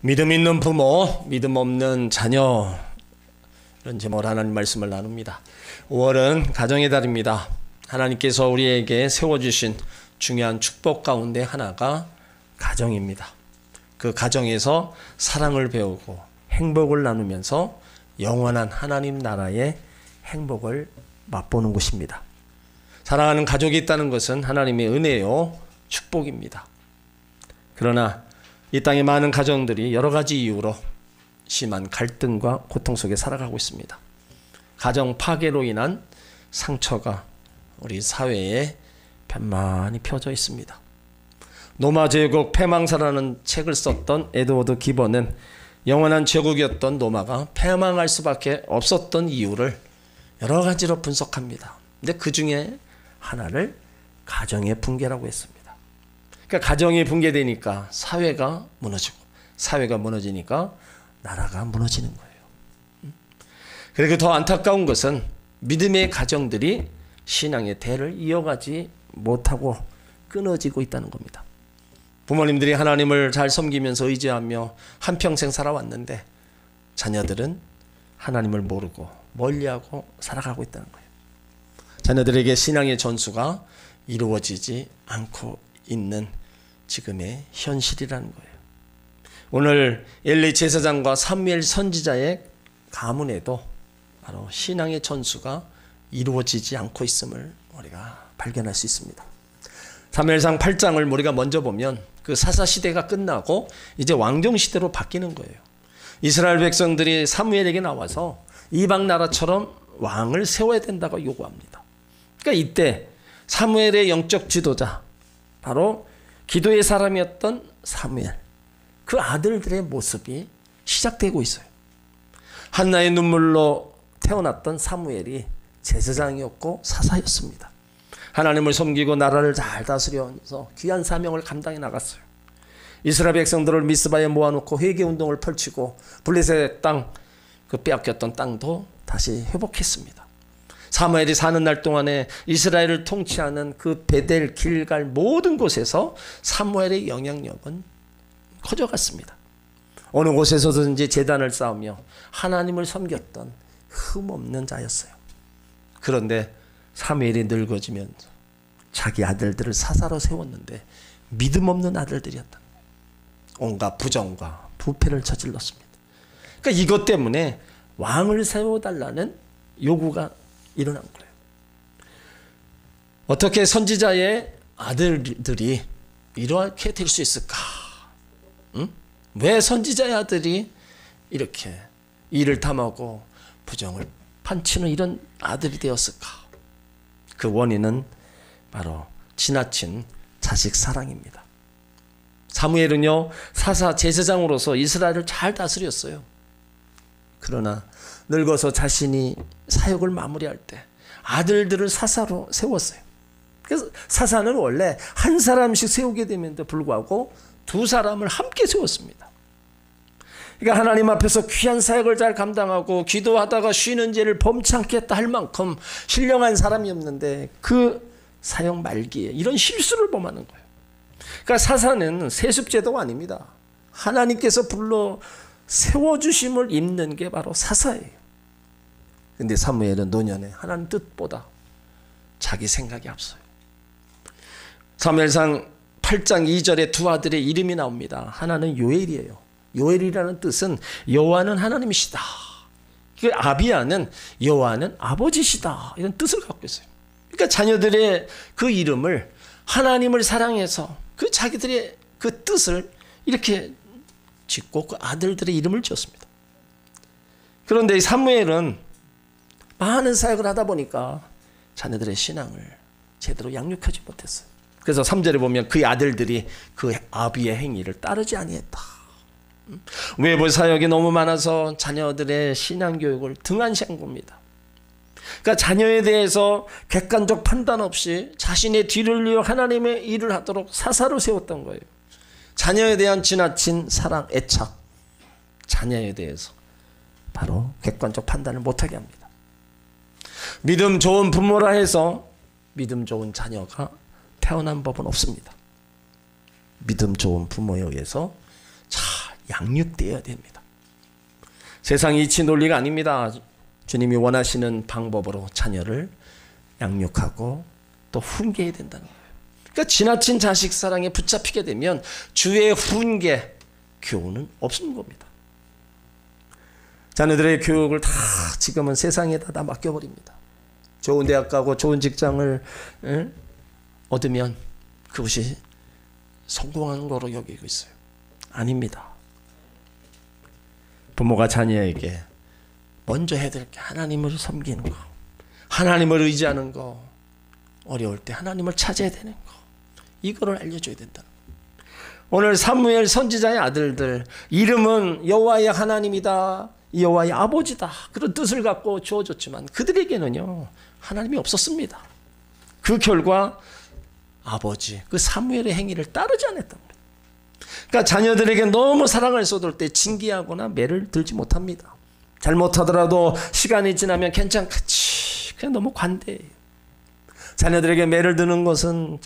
믿음 있는 부모, 믿음 없는 자녀, 이런 제목으로 하나님 말씀을 나눕니다. 5월은 가정의 달입니다. 하나님께서 우리에게 세워주신 중요한 축복 가운데 하나가 가정입니다. 그 가정에서 사랑을 배우고 행복을 나누면서 영원한 하나님 나라의 행복을 맛보는 곳입니다. 사랑하는 가족이 있다는 것은 하나님의 은혜요, 축복입니다. 그러나 이 땅의 많은 가정들이 여러 가지 이유로 심한 갈등과 고통 속에 살아가고 있습니다. 가정 파괴로 인한 상처가 우리 사회에 편만히 펴져 있습니다. 노마 제국 패망사라는 책을 썼던 에드워드 기버는 영원한 제국이었던 노마가 패망할 수밖에 없었던 이유를 여러 가지로 분석합니다. 근데 그 중에 하나를 가정의 붕괴라고 했습니다. 그러니까 가정이 붕괴되니까 사회가 무너지고, 사회가 무너지니까 나라가 무너지는 거예요. 그리고 더 안타까운 것은 믿음의 가정들이 신앙의 대를 이어가지 못하고 끊어지고 있다는 겁니다. 부모님들이 하나님을 잘 섬기면서 의지하며 한평생 살아왔는데 자녀들은 하나님을 모르고 멀리하고 살아가고 있다는 거예요. 자녀들에게 신앙의 전수가 이루어지지 않고 있는 지금의 현실이라는 거예요. 오늘 엘리 제사장과 사무엘 선지자의 가문에도 바로 신앙의 전수가 이루어지지 않고 있음을 우리가 발견할 수 있습니다. 사무엘상 8장을 우리가 먼저 보면 그 사사시대가 끝나고 이제 왕정시대로 바뀌는 거예요. 이스라엘 백성들이 사무엘에게 나와서 이방 나라처럼 왕을 세워야 된다고 요구합니다. 그러니까 이때 사무엘의 영적 지도자, 바로 기도의 사람이었던 사무엘, 그 아들들의 모습이 시작되고 있어요. 한나의 눈물로 태어났던 사무엘이 제사장이었고 사사였습니다. 하나님을 섬기고 나라를 잘 다스려서 귀한 사명을 감당해 나갔어요. 이스라엘 백성들을 미스바에 모아놓고 회개운동을 펼치고 블레셋 땅, 그 빼앗겼던 땅도 다시 회복했습니다. 사무엘이 사는 날 동안에 이스라엘을 통치하는 그 베델, 길갈 모든 곳에서 사무엘의 영향력은 커져갔습니다. 어느 곳에서든지 제단을 쌓으며 하나님을 섬겼던 흠없는 자였어요. 그런데 사무엘이 늙어지면서 자기 아들들을 사사로 세웠는데 믿음 없는 아들들이었던 거예요. 온갖 부정과 부패를 저질렀습니다. 그러니까 이것 때문에 왕을 세워달라는 요구가 일어난 거예요. 어떻게 선지자의 아들들이 이렇게 될 수 있을까? 응? 왜 선지자의 아들이 이렇게 이를 탐하고 부정을 판치는 이런 아들이 되었을까? 그 원인은 바로 지나친 자식 사랑입니다. 사무엘은요, 사사 제사장으로서 이스라엘을 잘 다스렸어요. 그러나 늙어서 자신이 사역을 마무리할 때 아들들을 사사로 세웠어요. 그래서 사사는 원래 한 사람씩 세우게 되면도 불구하고 두 사람을 함께 세웠습니다. 그러니까 하나님 앞에서 귀한 사역을 잘 감당하고 기도하다가 쉬는 죄를 범치 않겠다 할 만큼 신령한 사람이었는데 그 사역 말기에 이런 실수를 범하는 거예요. 그러니까 사사는 세습제도가 아닙니다. 하나님께서 불러 세워주심을 입는 게 바로 사사예요. 근데 사무엘은 노년에 하나님 뜻보다 자기 생각이 앞서요. 사무엘상 8장 2절에 두 아들의 이름이 나옵니다. 하나는 요엘이에요. 요엘이라는 뜻은 여호와는 하나님이시다. 그 아비야는 여호와는 아버지시다. 이런 뜻을 갖고 있어요. 그러니까 자녀들의 그 이름을 하나님을 사랑해서 그 자기들의 그 뜻을 이렇게 짓고 그 아들들의 이름을 지었습니다. 그런데 이 사무엘은 많은 사역을 하다 보니까 자녀들의 신앙을 제대로 양육하지 못했어요. 그래서 3절에 보면 그의 아들들이 그 아비의 행위를 따르지 아니했다. 외부 사역이 너무 많아서 자녀들의 신앙 교육을 등한시한 겁니다. 그러니까 자녀에 대해서 객관적 판단 없이 자신의 뒤를 이어 하나님의 일을 하도록 사사로 세웠던 거예요. 자녀에 대한 지나친 사랑, 애착, 자녀에 대해서 바로 객관적 판단을 못하게 합니다. 믿음 좋은 부모라 해서 믿음 좋은 자녀가 태어난 법은 없습니다. 믿음 좋은 부모에 의해서 잘 양육되어야 됩니다. 세상 이치 논리가 아닙니다. 주님이 원하시는 방법으로 자녀를 양육하고 또 훈계해야 된다는 거예요. 그러니까 지나친 자식 사랑에 붙잡히게 되면 주의 훈계, 교훈은 없는 겁니다. 자녀들의 교육을 다 지금은 세상에다 다 맡겨버립니다. 좋은 대학 가고 좋은 직장을 얻으면 그것이 성공하는 거로 여기고 있어요. 아닙니다. 부모가 자녀에게 먼저 해야 될 게 하나님을 섬기는 거, 하나님을 의지하는 거, 어려울 때 하나님을 찾아야 되는 거, 이거를 알려줘야 된다. 오늘 사무엘 선지자의 아들들, 이름은 여호와의 하나님이다, 여호와의 아버지다, 그런 뜻을 갖고 주어졌지만 그들에게는요 하나님이 없었습니다. 그 결과 아버지 그 사무엘의 행위를 따르지 않았답니다. 그러니까 자녀들에게 너무 사랑을 쏟을 때 징계하거나 매를 들지 못합니다. 잘못하더라도 시간이 지나면 괜찮겠지, 그냥 너무 관대해요. 자녀들에게 매를 드는 것은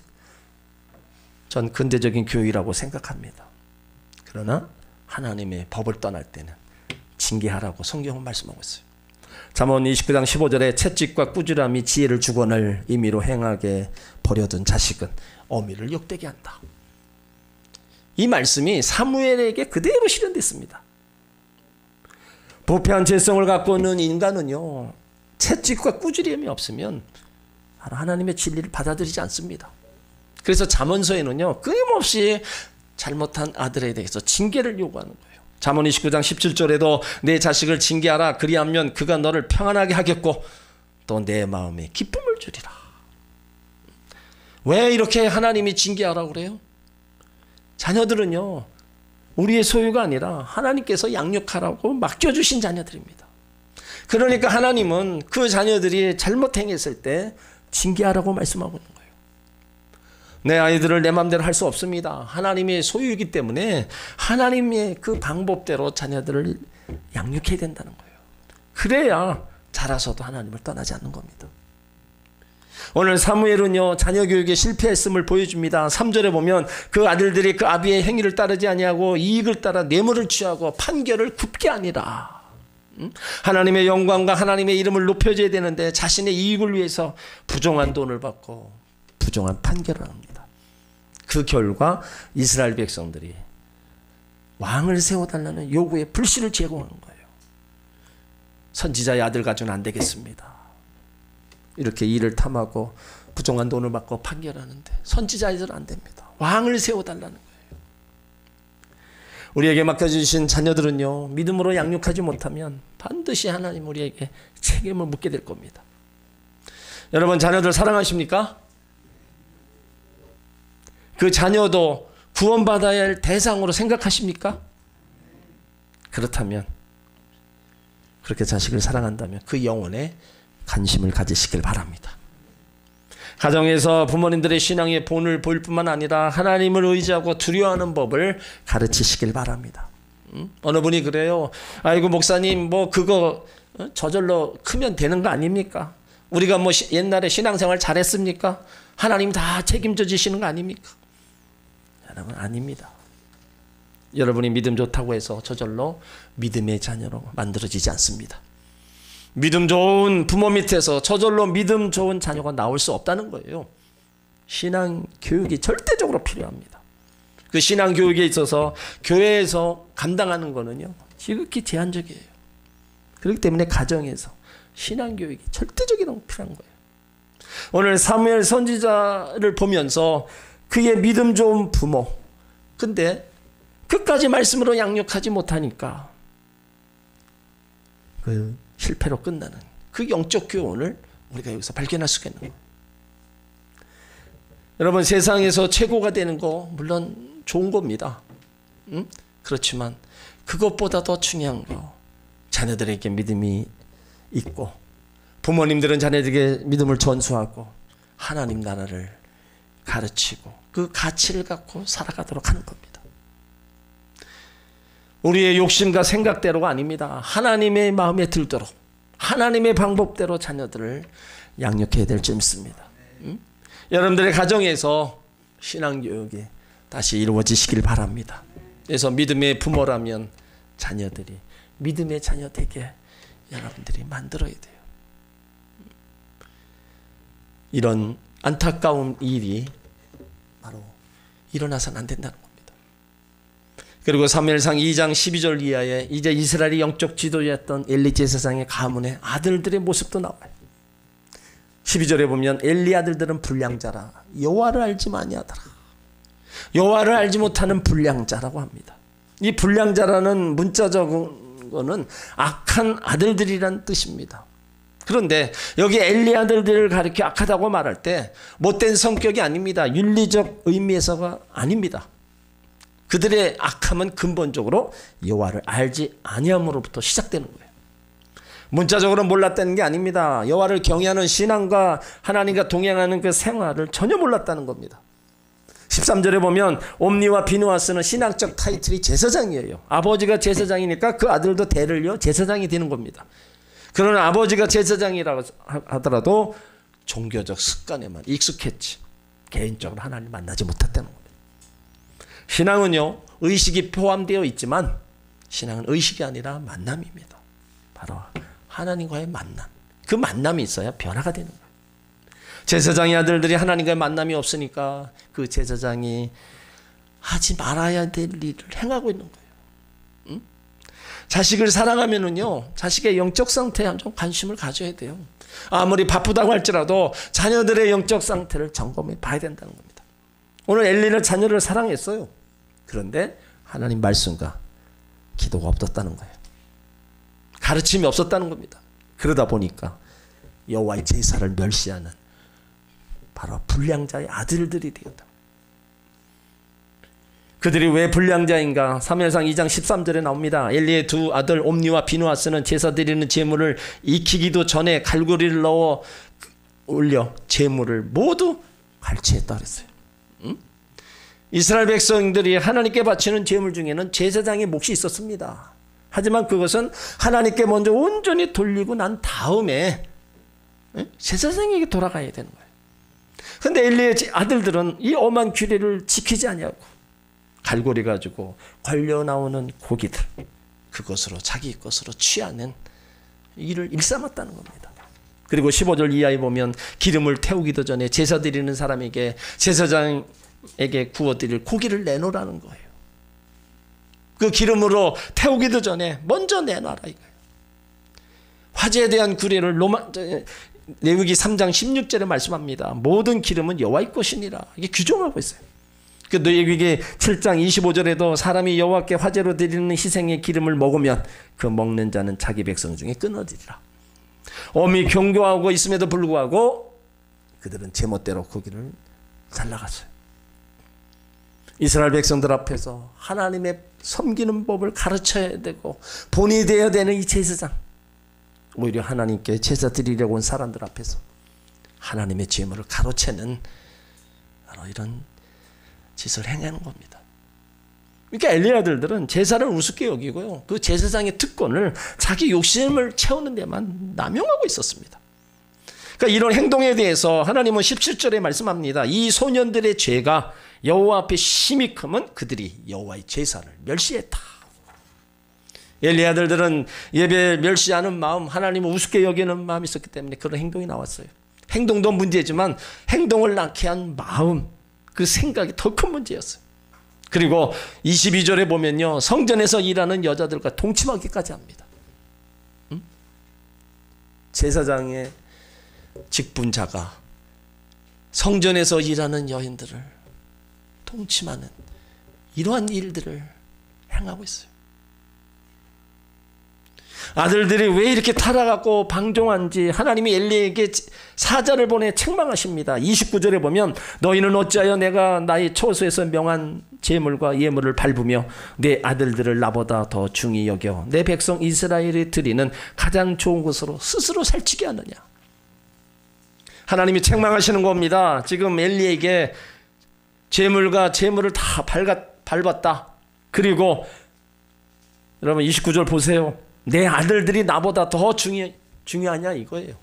전 근대적인 교육이라고 생각합니다. 그러나 하나님의 법을 떠날 때는 징계하라고 성경은 말씀하고 있어요. 잠언 29장 15절에 채찍과 꾸지람이 지혜를 주거늘 임의로 행하게 버려둔 자식은 어미를 욕되게 한다. 이 말씀이 사무엘에게 그대로 실현됐습니다. 부패한 죄성을 갖고 있는 인간은요 채찍과 꾸지람이 없으면 하나님의 진리를 받아들이지 않습니다. 그래서 잠언서에는요 끊임없이 잘못한 아들에 대해서 징계를 요구하는 거예요. 잠언 29장 17절에도 내 자식을 징계하라, 그리하면 그가 너를 평안하게 하겠고 또 내 마음에 기쁨을 주리라. 왜 이렇게 하나님이 징계하라고 그래요? 자녀들은요 우리의 소유가 아니라 하나님께서 양육하라고 맡겨주신 자녀들입니다. 그러니까 하나님은 그 자녀들이 잘못 행했을 때 징계하라고 말씀하고 있는 거예요. 내 아이들을 내 마음대로 할 수 없습니다. 하나님의 소유이기 때문에 하나님의 그 방법대로 자녀들을 양육해야 된다는 거예요. 그래야 자라서도 하나님을 떠나지 않는 겁니다. 오늘 사무엘은요 자녀 교육에 실패했음을 보여줍니다. 3절에 보면 그 아들들이 그 아비의 행위를 따르지 아니하고 이익을 따라 뇌물을 취하고 판결을 굽게 하니라. 하나님의 영광과 하나님의 이름을 높여줘야 되는데 자신의 이익을 위해서 부정한 돈을 받고 부정한 판결을 합니다. 그 결과 이스라엘 백성들이 왕을 세워달라는 요구에 불씨를 제공하는 거예요. 선지자의 아들 가지고는 안 되겠습니다. 이렇게 일을 탐하고 부정한 돈을 받고 판결하는데 선지자의 아들은 안 됩니다. 왕을 세워달라는 거예요. 우리에게 맡겨주신 자녀들은요 믿음으로 양육하지 못하면 반드시 하나님 우리에게 책임을 묻게 될 겁니다. 여러분 자녀들 사랑하십니까? 그 자녀도 구원받아야 할 대상으로 생각하십니까? 그렇다면 그렇게 자식을 사랑한다면 그 영혼에 관심을 가지시길 바랍니다. 가정에서 부모님들의 신앙의 본을 보일 뿐만 아니라 하나님을 의지하고 두려워하는 법을 가르치시길 바랍니다. 어느 분이 그래요. 아이고 목사님 뭐 그거 저절로 크면 되는 거 아닙니까? 우리가 뭐 옛날에 신앙생활 잘했습니까? 하나님 다 책임져 주시는 거 아닙니까? 여러분 아닙니다. 여러분이 믿음 좋다고 해서 저절로 믿음의 자녀로 만들어지지 않습니다. 믿음 좋은 부모 밑에서 저절로 믿음 좋은 자녀가 나올 수 없다는 거예요. 신앙 교육이 절대적으로 필요합니다. 그 신앙 교육에 있어서 교회에서 감당하는 거는요 지극히 제한적이에요. 그렇기 때문에 가정에서 신앙 교육이 절대적으로 필요한 거예요. 오늘 사무엘 선지자를 보면서 그의 믿음 좋은 부모, 근데 끝까지 말씀으로 양육하지 못하니까 그 실패로 끝나는 그 영적 교훈을 우리가 여기서 발견할 수가 있는 거예요. 여러분 세상에서 최고가 되는 거 물론 좋은 겁니다. 그렇지만 그것보다 더 중요한 거 자녀들에게 믿음이 있고 부모님들은 자녀들에게 믿음을 전수하고 하나님 나라를 가르치고 그 가치를 갖고 살아가도록 하는 겁니다. 우리의 욕심과 생각대로가 아닙니다. 하나님의 마음에 들도록 하나님의 방법대로 자녀들을 양육해야 될 줄 믿습니다. 여러분들의 가정에서 신앙교육이 다시 이루어지시길 바랍니다. 그래서 믿음의 부모라면 자녀들이 믿음의 자녀 되게 여러분들이 만들어야 돼요. 이런 안타까운 일이 바로 일어나서는 안 된다는 겁니다. 그리고 사무엘상 2장 12절 이하에 이제 이스라엘의 영적 지도자였던 엘리 제사장의 가문의 아들들의 모습도 나와요. 12절에 보면 엘리 아들들은 불량자라 여호와를 알지 아니하더라. 여호와를 알지 못하는 불량자라고 합니다. 이 불량자라는 문자적으로는 악한 아들들이란 뜻입니다. 그런데 여기 엘리 아들들을 가리켜 악하다고 말할 때 못된 성격이 아닙니다. 윤리적 의미에서가 아닙니다. 그들의 악함은 근본적으로 여호와를 알지 아니함으로부터 시작되는 거예요. 문자적으로 몰랐다는 게 아닙니다. 여호와를 경외하는 신앙과 하나님과 동행하는 그 생활을 전혀 몰랐다는 겁니다. 13절에 보면 옴니와 비누아스는 신앙적 타이틀이 제사장이에요. 아버지가 제사장이니까 그 아들도 대를 이어 제사장이 되는 겁니다. 그러나 아버지가 제사장이라고 하더라도 종교적 습관에만 익숙했지 개인적으로 하나님을 만나지 못했다는 겁니다. 신앙은요 의식이 포함되어 있지만 신앙은 의식이 아니라 만남입니다. 바로 하나님과의 만남. 그 만남이 있어야 변화가 되는 거예요. 제사장의 아들들이 하나님과의 만남이 없으니까 그 제사장이 하지 말아야 될 일을 행하고 있는 거예요. 응? 자식을 사랑하면은요 자식의 영적 상태에 좀 관심을 가져야 돼요. 아무리 바쁘다고 할지라도 자녀들의 영적 상태를 점검해 봐야 된다는 겁니다. 오늘 엘리는 자녀를 사랑했어요. 그런데 하나님 말씀과 기도가 없었다는 거예요. 가르침이 없었다는 겁니다. 그러다 보니까 여호와의 제사를 멸시하는 바로 불량자의 아들들이 되었다. 그들이 왜 불량자인가? 사무엘상 2장 13절에 나옵니다. 엘리의 두 아들 옴니와 비누아스는 제사 드리는 제물을 익히기도 전에 갈고리를 넣어 올려 제물을 모두 갈취했다 그랬어요. 응? 이스라엘 백성들이 하나님께 바치는 제물 중에는 제사장의 몫이 있었습니다. 하지만 그것은 하나님께 먼저 온전히 돌리고 난 다음에 제사장에게 돌아가야 되는 거예요. 그런데 엘리의 아들들은 이 엄한 규례를 지키지 아니하고 갈고리 가지고 걸려 나오는 고기들 그것으로 자기 것으로 취하는 일을 일삼았다는 겁니다. 그리고 15절 이하에 보면 기름을 태우기도 전에 제사 드리는 사람에게 제사장에게 구워드릴 고기를 내놓으라는 거예요. 그 기름으로 태우기도 전에 먼저 내놔라 이거예요. 화제에 대한 규례를 레위기 3장 16절에 말씀합니다. 모든 기름은 여호와의 것이니라. 이게 규정하고 있어요. 그 레위기 7장 25절에도 사람이 여호와께 화제로 드리는 희생의 기름을 먹으면 그 먹는 자는 자기 백성 중에 끊어지리라. 엄히 경고하고 있음에도 불구하고 그들은 제멋대로 고기를 잘라갔어요. 이스라엘 백성들 앞에서 하나님의 섬기는 법을 가르쳐야 되고 본이 되어야 되는 이 제사장, 오히려 하나님께 제사 드리려고 온 사람들 앞에서 하나님의 제물을 가로채는 바로 이런 짓을 행하는 겁니다. 그러니까 엘리 아들들은 제사를 우습게 여기고요, 그 제사장의 특권을 자기 욕심을 채우는 데만 남용하고 있었습니다. 그러니까 이런 행동에 대해서 하나님은 17절에 말씀합니다. 이 소년들의 죄가 여호와 앞에 심히 크면 그들이 여호와의 제사를 멸시했다. 엘리 아들들은 예배 멸시하는 마음, 하나님을 우습게 여기는 마음이 있었기 때문에 그런 행동이 나왔어요. 행동도 문제지만 행동을 낳게 한 마음, 그 생각이 더 큰 문제였어요. 그리고 22절에 보면요, 성전에서 일하는 여자들과 동침하기까지 합니다. 제사장의 직분자가 성전에서 일하는 여인들을 동침하는 이러한 일들을 행하고 있어요. 아들들이 왜 이렇게 타락하고 방종한지 하나님이 엘리에게 사자를 보내 책망하십니다. 29절에 보면 너희는 어찌하여 내가 나의 초소에서 명한 제물과 예물을 밟으며 내 아들들을 나보다 더 중히 여겨 내 백성 이스라엘이 드리는 가장 좋은 것으로 스스로 살찌게 하느냐. 하나님이 책망하시는 겁니다. 지금 엘리에게 제물과 제물을 다 밟았다. 그리고 여러분 29절 보세요. 내 아들들이 나보다 더 중요하냐 이거예요.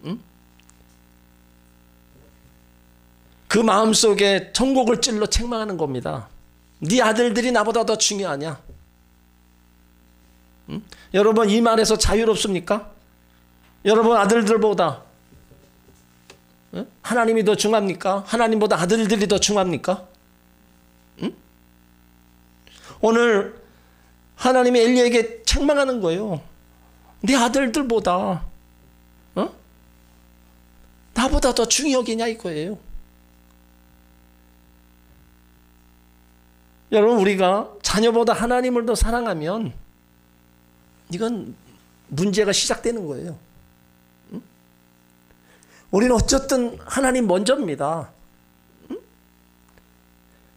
응? 그 마음속에 천국을 찔러 책망하는 겁니다. 네 아들들이 나보다 더 중요하냐? 응? 여러분 이 말에서 자유롭습니까? 여러분 아들들보다 하나님이 더 중요합니까? 하나님보다 아들들이 더 중요합니까? 응? 오늘 하나님이 엘리에게 책망하는 거예요. 네 아들들보다 나보다 더 중요하겠냐 이거예요. 여러분 우리가 자녀보다 하나님을 더 사랑하면 이건 문제가 시작되는 거예요. 응? 우리는 어쨌든 하나님 먼저입니다. 응?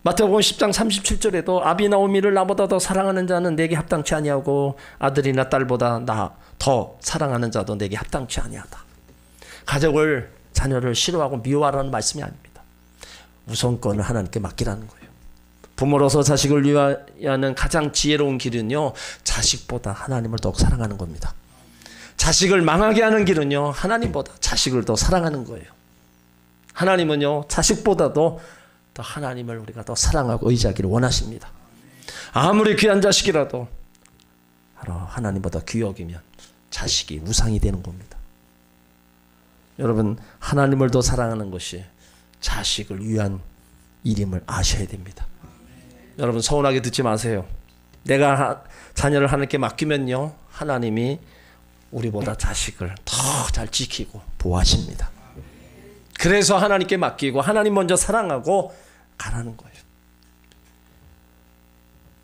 마태복음 10장 37절에도 아비나오미를 나보다 더 사랑하는 자는 내게 합당치 아니하고 아들이나 딸보다 나 더 사랑하는 자도 내게 합당치 아니하다. 가족을 자녀를 싫어하고 미워하라는 말씀이 아닙니다. 우선권을 하나님께 맡기라는 거예요. 부모로서 자식을 위하는 가장 지혜로운 길은요, 자식보다 하나님을 더욱 사랑하는 겁니다. 자식을 망하게 하는 길은요, 하나님보다 자식을 더 사랑하는 거예요. 하나님은요, 자식보다도 더 하나님을 우리가 더 사랑하고 의지하기를 원하십니다. 아무리 귀한 자식이라도 바로 하나님보다 귀여기면 자식이 우상이 되는 겁니다. 여러분 하나님을 더 사랑하는 것이 자식을 위한 일임을 아셔야 됩니다. 여러분 서운하게 듣지 마세요. 내가 자녀를 하나님께 맡기면요, 하나님이 우리보다 자식을 더 잘 지키고 보호하십니다. 그래서 하나님께 맡기고 하나님 먼저 사랑하고 가라는 거예요.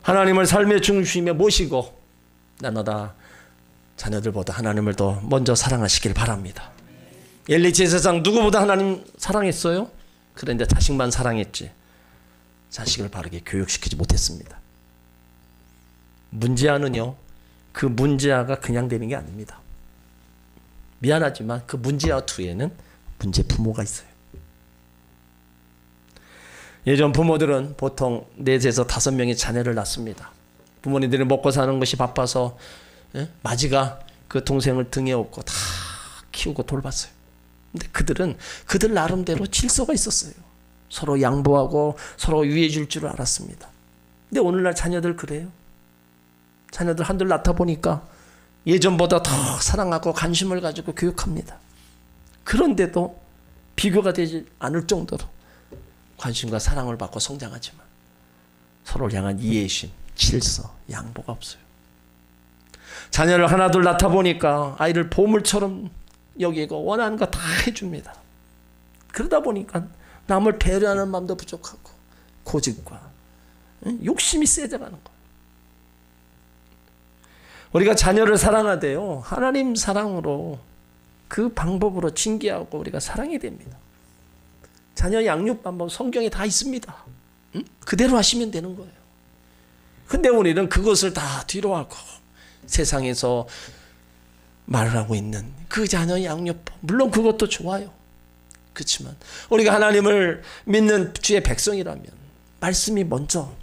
하나님을 삶의 중심에 모시고 날마다 자녀들보다 하나님을 더 먼저 사랑하시길 바랍니다. 엘리 제사장 누구보다 하나님 사랑했어요? 그런데 자식만 사랑했지 자식을 바르게 교육시키지 못했습니다. 문제아는요, 그 문제아가 그냥 되는 게 아닙니다. 미안하지만 그 문제아 뒤에는 문제 부모가 있어요. 예전 부모들은 보통 4에서 5명의 자녀를 낳습니다. 부모님들이 먹고 사는 것이 바빠서 마지가 그 동생을 등에 업고 다 키우고 돌봤어요. 근데 그들은 그들 나름대로 질서가 있었어요. 서로 양보하고 서로 위해 줄 줄 알았습니다. 근데 오늘날 자녀들 그래요. 자녀들 한둘 낳다 보니까 예전보다 더 사랑하고 관심을 가지고 교육합니다. 그런데도 비교가 되지 않을 정도로 관심과 사랑을 받고 성장하지만 서로를 향한 이해심, 질서, 양보가 없어요. 자녀를 하나둘 낳다 보니까 아이를 보물처럼 여기고 원하는 거 다 해줍니다. 그러다 보니까 남을 배려하는 마음도 부족하고 고집과 욕심이 세져가는 거예요. 우리가 자녀를 사랑하되요, 하나님 사랑으로 그 방법으로 징계하고 우리가 사랑해야 됩니다. 자녀 양육 방법 성경에 다 있습니다. 그대로 하시면 되는 거예요. 근데 우리는 그것을 다 뒤로하고 세상에서 말을 하고 있는 그 자녀 양육법, 물론 그것도 좋아요. 그렇지만 우리가 하나님을 믿는 주의 백성이라면 말씀이 먼저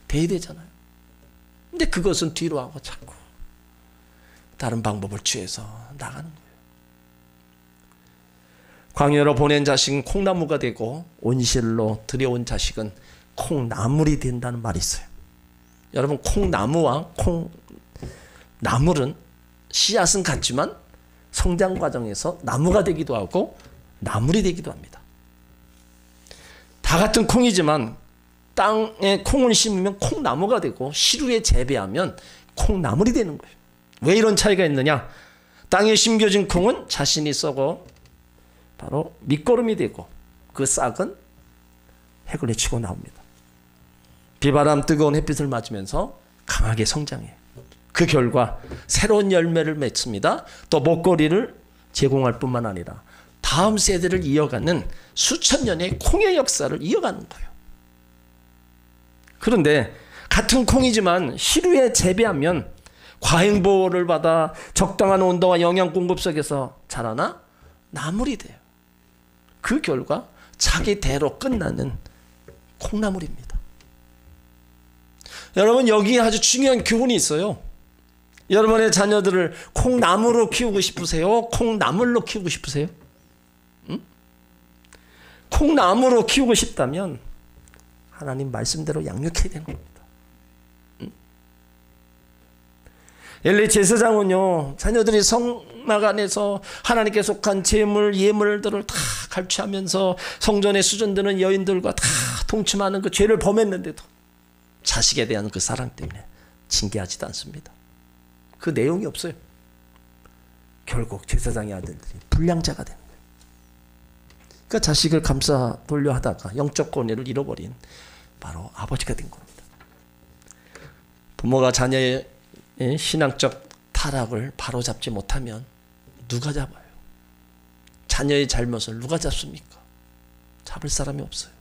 돼야 되잖아요. 근데 그것은 뒤로하고 자꾸 다른 방법을 취해서 나가는 거예요. 광야로 보낸 자식은 콩나무가 되고 온실로 들여온 자식은 콩나물이 된다는 말이 있어요. 여러분 콩나무와 콩나물은 씨앗은 같지만 성장 과정에서 나무가 되기도 하고 나물이 되기도 합니다. 다 같은 콩이지만 땅에 콩을 심으면 콩나무가 되고 시루에 재배하면 콩나물이 되는 거예요. 왜 이런 차이가 있느냐? 땅에 심겨진 콩은 자신이 썩어 바로 밑거름이 되고 그 싹은 핵을 내치고 나옵니다. 비바람 뜨거운 햇빛을 맞으면서 강하게 성장해요. 그 결과 새로운 열매를 맺습니다. 또 먹거리를 제공할 뿐만 아니라 다음 세대를 이어가는 수천 년의 콩의 역사를 이어가는 거예요. 그런데 같은 콩이지만 시루에 재배하면 과잉보호를 받아 적당한 온도와 영양 공급 속에서 자라나 나물이 돼요. 그 결과 자기대로 끝나는 콩나물입니다. 여러분 여기에 아주 중요한 교훈이 있어요. 여러분의 자녀들을 콩나무로 키우고 싶으세요? 콩나물로 키우고 싶으세요? 응? 콩나무로 키우고 싶다면 하나님 말씀대로 양육해야 되는 겁니다. 엘리 제사장은요, 자녀들이 성막 안에서 하나님께 속한 제물, 예물들을 다 갈취하면서 성전에 수전되는 여인들과 다 동침하는 그 죄를 범했는데도 자식에 대한 그 사랑 때문에 징계하지도 않습니다. 그 내용이 없어요. 결국 제사장의 아들들이 불량자가 되는 거예요. 그러니까 자식을 감싸 돌려 하다가 영적 권위를 잃어버린 바로 아버지가 된 겁니다. 부모가 자녀의 신앙적 타락을 바로잡지 못하면 누가 잡아요? 자녀의 잘못을 누가 잡습니까? 잡을 사람이 없어요.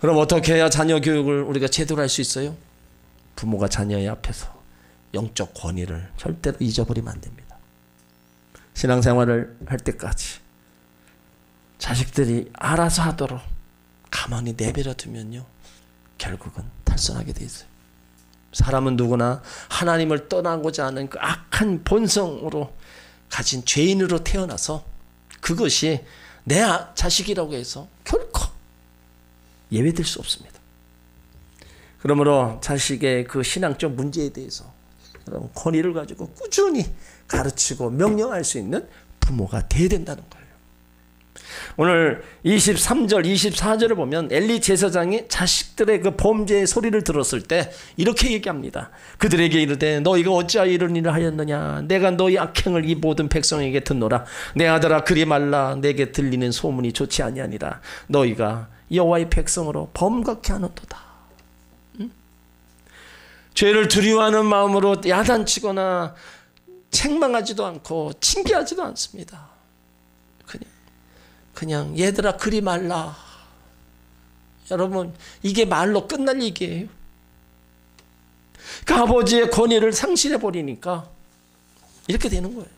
그럼 어떻게 해야 자녀 교육을 우리가 제대로 할 수 있어요? 부모가 자녀의 앞에서 영적 권위를 절대로 잊어버리면 안 됩니다. 신앙생활을 할 때까지 자식들이 알아서 하도록 가만히 내버려 두면요, 결국은 탈선하게 돼 있어요. 사람은 누구나 하나님을 떠나고자 하는 그 악한 본성으로 가진 죄인으로 태어나서 그것이 내 자식이라고 해서 결코 예외될 수 없습니다. 그러므로 자식의 그 신앙적 문제에 대해서 여러분 권위를 가지고 꾸준히 가르치고 명령할 수 있는 부모가 돼야 된다는 거예요. 오늘 23절, 24절을 보면 엘리 제사장이 자식들의 그 범죄의 소리를 들었을 때 이렇게 얘기합니다. 그들에게 이르되 너희가 어찌하여 이런 일을 하였느냐? 내가 너희 악행을 이 모든 백성에게 듣노라. 내 아들아 그리 말라. 내게 들리는 소문이 좋지 아니하니라. 너희가 여호와의 백성으로 범각케 하는도다. 죄를 두려워하는 마음으로 야단치거나 책망하지도 않고 징계하지도 않습니다. 그냥 얘들아 그리 말라. 여러분 이게 말로 끝날 얘기예요. 그 아버지의 권위를 상실해 버리니까 이렇게 되는 거예요.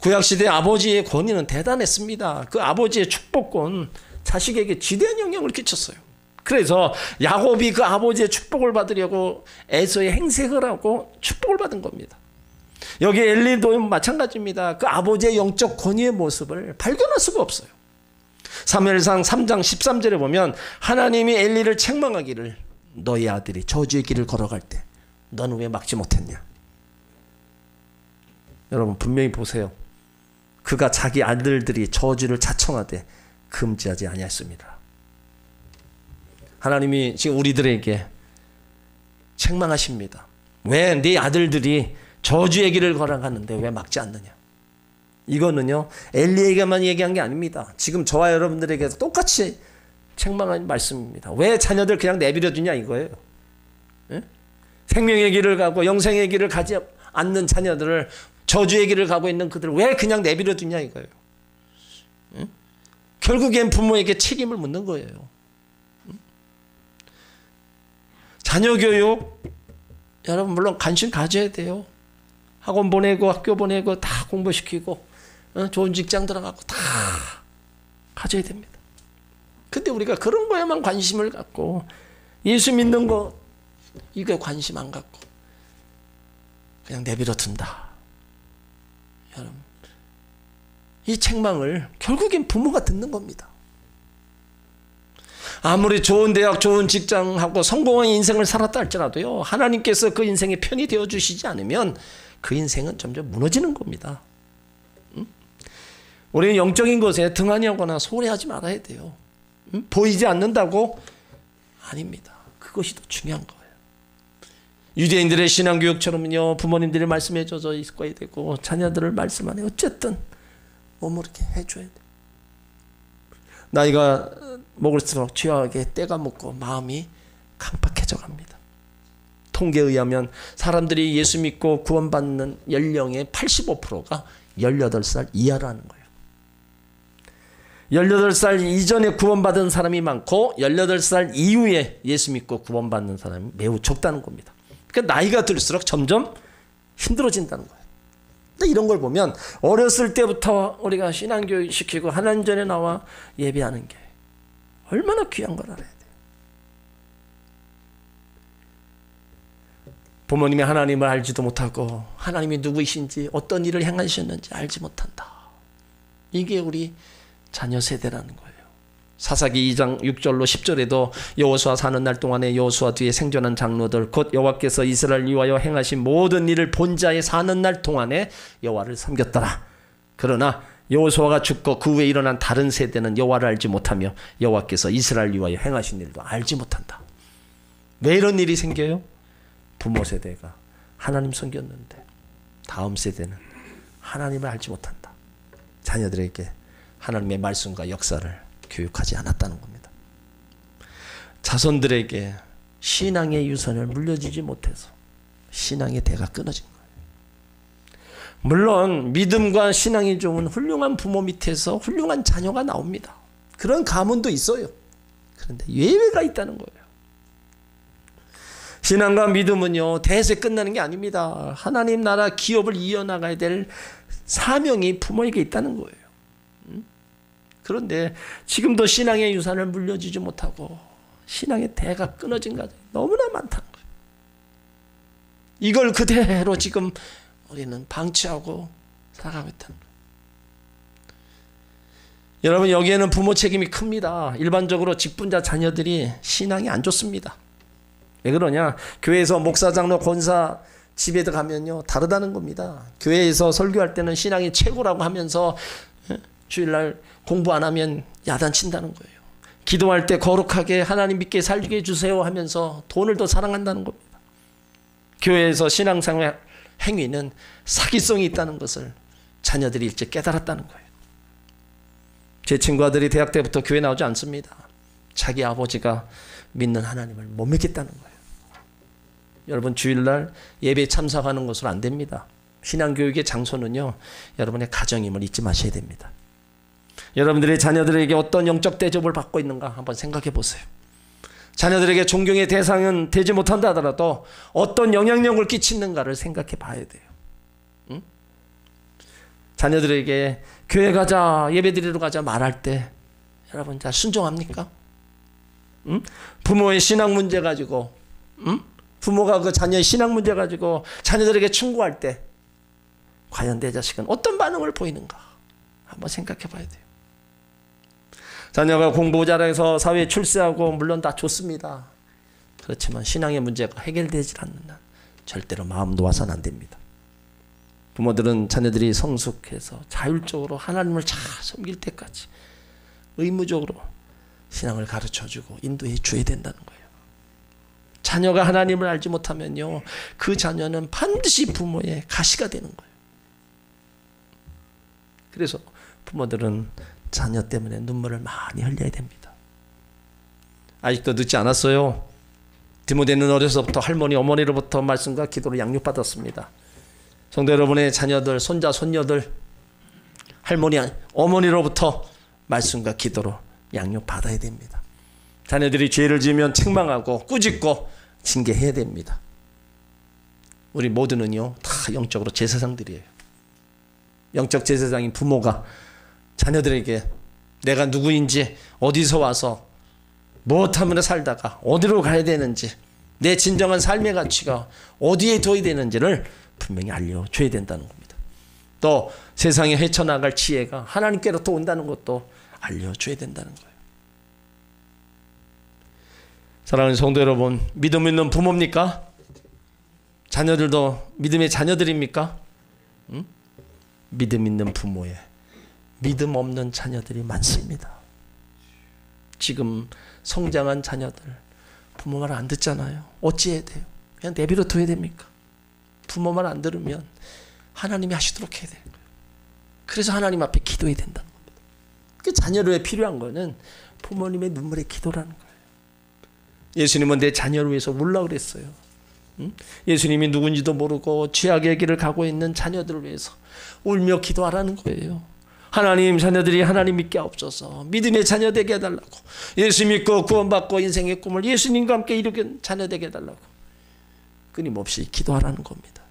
구약시대 아버지의 권위는 대단했습니다. 그 아버지의 축복권 자식에게 지대한 영향을 끼쳤어요. 그래서 야곱이 그 아버지의 축복을 받으려고 에서의 행색을 하고 축복을 받은 겁니다. 여기 엘리도 마찬가지입니다. 그 아버지의 영적 권위의 모습을 발견할 수가 없어요. 사무엘상 3장 13절에 보면 하나님이 엘리를 책망하기를 너희 아들이 저주의 길을 걸어갈 때 너는 왜 막지 못했냐? 여러분 분명히 보세요. 그가 자기 아들들이 저주를 자청하되 금지하지 아니했습니다. 하나님이 지금 우리들에게 책망하십니다. 왜 네 아들들이 저주의 길을 걸어가는데 왜 막지 않느냐? 이거는요 엘리에게만 얘기한 게 아닙니다. 지금 저와 여러분들에게도 똑같이 책망한 말씀입니다. 왜 자녀들 그냥 내버려 두냐 이거예요. 예? 생명의 길을 가고 영생의 길을 가지 않는 자녀들을 저주의 길을 가고 있는 그들을 왜 그냥 내버려 두냐 이거예요. 예? 결국엔 부모에게 책임을 묻는 거예요. 자녀 교육 여러분 물론 관심 가져야 돼요. 학원 보내고 학교 보내고 다 공부시키고 좋은 직장 들어가고 다 가져야 됩니다. 근데 우리가 그런 거에만 관심을 갖고 예수 믿는 거 이거 관심 안 갖고 그냥 내버려 둔다. 여러분 이 책망을 결국엔 부모가 듣는 겁니다. 아무리 좋은 대학, 좋은 직장하고 성공한 인생을 살았다 할지라도요 하나님께서 그 인생에 편이 되어주시지 않으면 그 인생은 점점 무너지는 겁니다. 우리는 영적인 것에 등한히하거나 소홀히하지 말아야 돼요. 보이지 않는다고? 아닙니다. 그것이 더 중요한 거예요. 유대인들의 신앙교육처럼요 부모님들이 말씀해 줘서 있어야 되고 자녀들을 말씀 안에 어쨌든 머무르게 해줘야 돼요. 나이가 먹을수록 죄악에 때가 묻고 마음이 강팍해져 갑니다. 통계에 의하면 사람들이 예수 믿고 구원받는 연령의 85%가 18살 이하라는 거예요. 18살 이전에 구원받은 사람이 많고 18살 이후에 예수 믿고 구원받는 사람이 매우 적다는 겁니다. 그러니까 나이가 들수록 점점 힘들어진다는 거예요. 근데 이런 걸 보면 어렸을 때부터 우리가 신앙교육 시키고 하나님 전에 나와 예배하는 게 얼마나 귀한 걸 알아야 돼요. 부모님이 하나님을 알지도 못하고 하나님이 누구이신지 어떤 일을 행하셨는지 알지 못한다. 이게 우리 자녀 세대라는 거예요. 사사기 2장 6절로 10절에도 여호수아 사는 날 동안에 여호수아 뒤에 생존한 장로들 곧 여호와께서 이스라엘을 위하여 행하신 모든 일을 본 자의 사는 날 동안에 여호와를 섬겼더라. 그러나 여호수아가 죽고 그 후에 일어난 다른 세대는 여호와를 알지 못하며 여호와께서 이스라엘을 위하여 행하신 일도 알지 못한다. 왜 이런 일이 생겨요? 부모 세대가 하나님 섬겼는데 다음 세대는 하나님을 알지 못한다. 자녀들에게 하나님의 말씀과 역사를 교육하지 않았다는 겁니다. 자손들에게 신앙의 유산을 물려주지 못해서 신앙의 대가 끊어진 거예요. 물론 믿음과 신앙이 좋은 훌륭한 부모 밑에서 훌륭한 자녀가 나옵니다. 그런 가문도 있어요. 그런데 예외가 있다는 거예요. 신앙과 믿음은요, 대세 끝나는 게 아닙니다. 하나님 나라 기업을 이어나가야 될 사명이 부모에게 있다는 거예요. 그런데 지금도 신앙의 유산을 물려주지 못하고 신앙의 대가 끊어진 가정이 너무나 많다는 거예요. 이걸 그대로 지금 우리는 방치하고 살아가고 있다는 거예요. 여러분, 여기에는 부모 책임이 큽니다. 일반적으로 직분자 자녀들이 신앙이 안 좋습니다. 왜 그러냐? 교회에서 목사, 장로, 권사 집에 가면요 다르다는 겁니다. 교회에서 설교할 때는 신앙이 최고라고 하면서 주일날 공부 안 하면 야단친다는 거예요. 기도할 때 거룩하게 하나님 믿게 살게 해주세요 하면서 돈을 더 사랑한다는 겁니다. 교회에서 신앙생활 행위는 사기성이 있다는 것을 자녀들이 일찍 깨달았다는 거예요. 제 친구 아들이 대학 때부터 교회 나오지 않습니다. 자기 아버지가 믿는 하나님을 못 믿겠다는 거예요. 여러분, 주일날 예배에 참석하는 것으로 안 됩니다. 신앙교육의 장소는요, 여러분의 가정임을 잊지 마셔야 됩니다. 여러분들의 자녀들에게 어떤 영적 대접을 받고 있는가 한번 생각해 보세요. 자녀들에게 존경의 대상은 되지 못한다 하더라도 어떤 영향력을 끼치는가를 생각해 봐야 돼요. 응? 자녀들에게 교회 가자, 예배 드리러 가자 말할 때 여러분 잘 순종합니까? 응? 부모의 신앙 문제 가지고, 응? 부모가 그 자녀의 신앙 문제 가지고 자녀들에게 충고할 때 과연 내 자식은 어떤 반응을 보이는가 한번 생각해 봐야 돼요. 자녀가 공부 잘해서 사회에 출세하고 물론 다 좋습니다. 그렇지만 신앙의 문제가 해결되지 않는 한 절대로 마음 놓아서는 안 됩니다. 부모들은 자녀들이 성숙해서 자율적으로 하나님을 잘 섬길 때까지 의무적으로 신앙을 가르쳐주고 인도해 줘야 된다는 거예요. 자녀가 하나님을 알지 못하면요, 그 자녀는 반드시 부모의 가시가 되는 거예요. 그래서 부모들은 자녀 때문에 눈물을 많이 흘려야 됩니다. 아직도 늦지 않았어요. 디모데는 어려서부터 할머니, 어머니로부터 말씀과 기도를 양육받았습니다. 성도 여러분의 자녀들, 손자, 손녀들, 할머니, 어머니로부터 말씀과 기도로 양육받아야 됩니다. 자녀들이 죄를 지으면 책망하고 꾸짖고 징계해야 됩니다. 우리 모두는요, 다 영적으로 제사장들이에요. 영적 제사장인 부모가 자녀들에게 내가 누구인지, 어디서 와서 무엇하며 살다가 어디로 가야 되는지, 내 진정한 삶의 가치가 어디에 둬야 되는지를 분명히 알려줘야 된다는 겁니다. 또 세상에 헤쳐나갈 지혜가 하나님께로부터 온다는 것도 알려줘야 된다는 거예요. 사랑하는 성도 여러분, 믿음 있는 부모입니까? 자녀들도 믿음의 자녀들입니까? 응? 믿음 있는 부모에 믿음 없는 자녀들이 많습니다. 지금 성장한 자녀들 부모 말 안 듣잖아요. 어찌해야 돼요? 그냥 내버려 둬야 됩니까? 부모 말 안 들으면 하나님이 하시도록 해야 돼요. 그래서 하나님 앞에 기도해야 된다는 겁니다. 그 자녀를 필요한 거는 부모님의 눈물의 기도라는 거예요. 예수님은 내 자녀를 위해서 울라 그랬어요. 응? 예수님이 누군지도 모르고 죄악의 길을 가고 있는 자녀들을 위해서 울며 기도하라는 거예요. 하나님, 자녀들이 하나님 믿게 하옵소서. 믿음의 자녀 되게 해달라고. 예수 믿고 구원받고 인생의 꿈을 예수님과 함께 이루는 자녀 되게 해달라고 끊임없이 기도하라는 겁니다.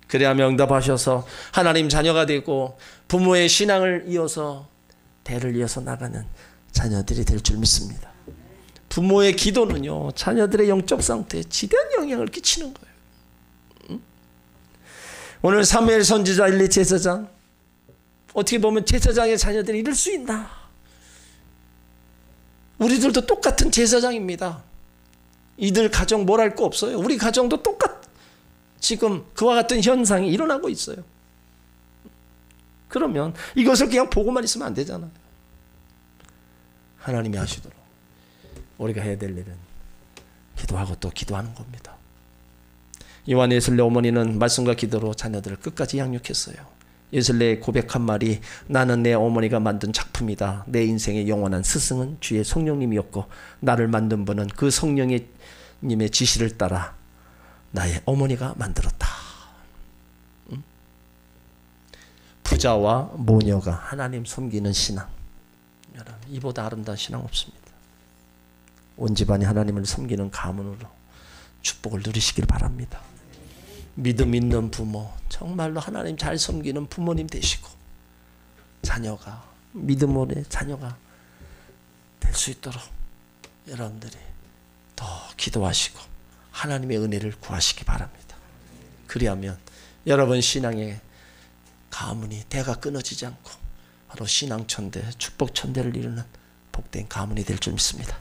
그래야 응답하셔서 하나님 자녀가 되고 부모의 신앙을 이어서 대를 이어서 나가는 자녀들이 될 줄 믿습니다. 부모의 기도는요, 자녀들의 영적 상태에 지대한 영향을 끼치는 거예요. 응? 오늘 사무엘 선지자, 엘리 제사장, 어떻게 보면 제사장의 자녀들이 이럴 수 있나? 우리들도 똑같은 제사장입니다. 이들 가정 뭘 할 거 없어요. 우리 가정도 지금 그와 같은 현상이 일어나고 있어요. 그러면 이것을 그냥 보고만 있으면 안 되잖아요. 하나님이 하시도록 우리가 해야 될 일은 기도하고 또 기도하는 겁니다. 요한 예슬레 어머니는 말씀과 기도로 자녀들을 끝까지 양육했어요. 예슬레의 고백한 말이 나는 내 어머니가 만든 작품이다. 내 인생의 영원한 스승은 주의 성령님이었고 나를 만든 분은 그 성령님의 지시를 따라 나의 어머니가 만들었다. 부자와 모녀가 하나님 섬기는 신앙, 여러분 이보다 아름다운 신앙 없습니다. 온 집안이 하나님을 섬기는 가문으로 축복을 누리시길 바랍니다. 믿음 있는 부모, 정말로 하나님 잘 섬기는 부모님 되시고 자녀가 믿음의 자녀가 될 수 있도록 여러분들이 더 기도하시고 하나님의 은혜를 구하시기 바랍니다. 그리하면 여러분 신앙의 가문이 대가 끊어지지 않고 바로 신앙천대, 축복천대를 이루는 복된 가문이 될 줄 믿습니다.